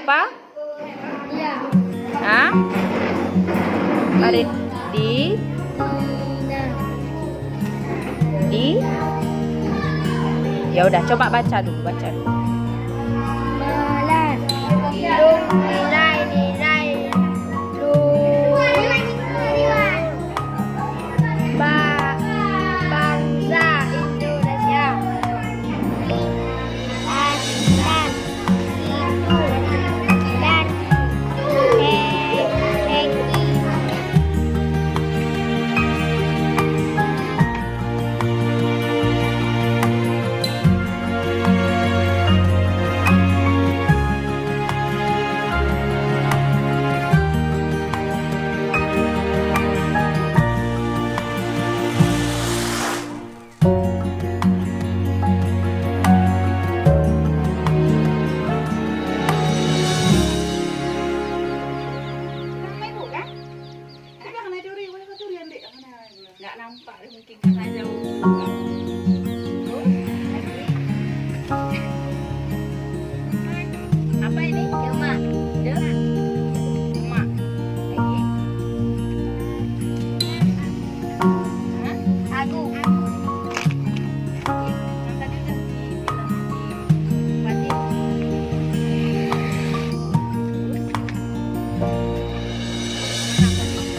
apa? Ya. Hah? Mari di ya udah coba baca dulu. Malas. Hidung nilai lu bangsa Indonesia. Dan itu dan Hengki. Nggak nampak mungkin karena jauh. Apa ini? Demak. Demak. Lagi. Hah? Agung. Yang tadi udah dibilang di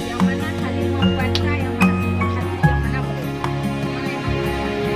yang mana tadi mau baca, yang mana hati, yang mana boleh? Mana yang mau baca?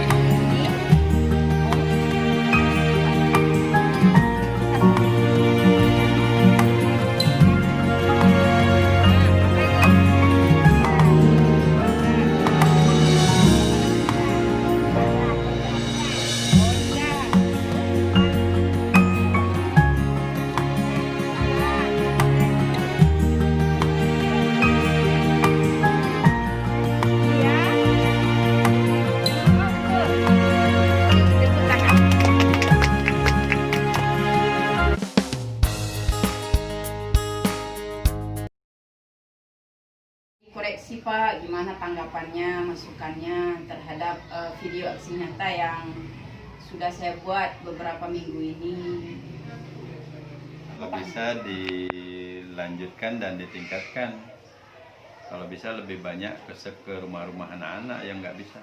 Koreksi Pak, gimana tanggapannya, masukannya terhadap video aksi nyata yang sudah saya buat beberapa minggu ini? Kalau bisa dilanjutkan dan ditingkatkan. Kalau bisa lebih banyak ke rumah-rumah anak-anak yang nggak bisa.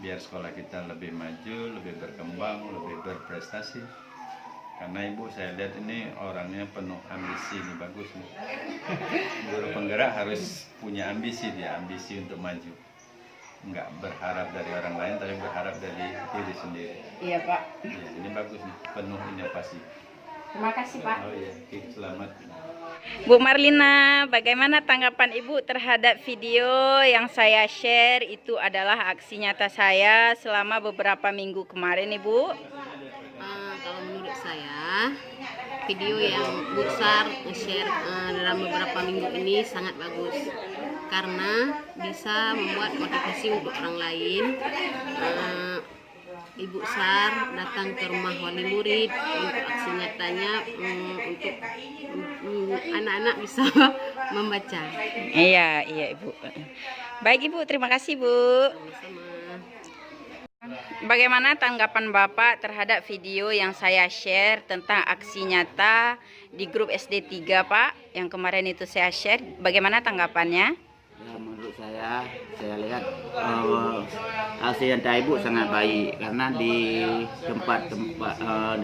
Biar sekolah kita lebih maju, lebih berkembang, lebih berprestasi. Karena ibu saya lihat ini orangnya penuh ambisi, ini bagus nih. Guru penggerak harus punya ambisi, dia ambisi untuk maju. Nggak berharap dari orang lain, tapi berharap dari diri sendiri. Iya Pak. Ya, ini bagus nih, penuh inovasi. Terima kasih Pak. Oh iya, oke, selamat. Bu Marlina, bagaimana tanggapan Ibu terhadap video yang saya share? Itu adalah aksi nyata saya selama beberapa minggu kemarin Ibu. Kalau menurut saya video yang Bu Sar share dalam beberapa minggu ini sangat bagus karena bisa membuat motivasi untuk orang lain. Ibu Sar datang ke rumah wali murid untuk aksi nyatanya untuk anak-anak bisa membaca. Iya Ibu. Baik Ibu, terima kasih Bu. Sama-sama. Bagaimana tanggapan Bapak terhadap video yang saya share tentang aksi nyata di grup SD 3 Pak? Yang kemarin itu saya share, bagaimana tanggapannya? Ya, menurut saya lihat aksi nyata Ibu sangat baik karena di tempat-tempat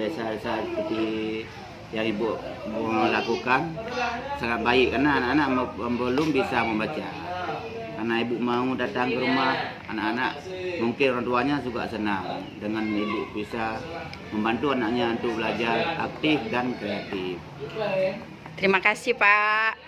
desa-desa seperti yang Ibu melakukan sangat baik karena anak-anak belum bisa membaca. Karena Ibu mau datang ke rumah anak-anak, mungkin orang tuanya juga senang dengan Ibu bisa membantu anaknya untuk belajar aktif dan kreatif. Terima kasih Pak.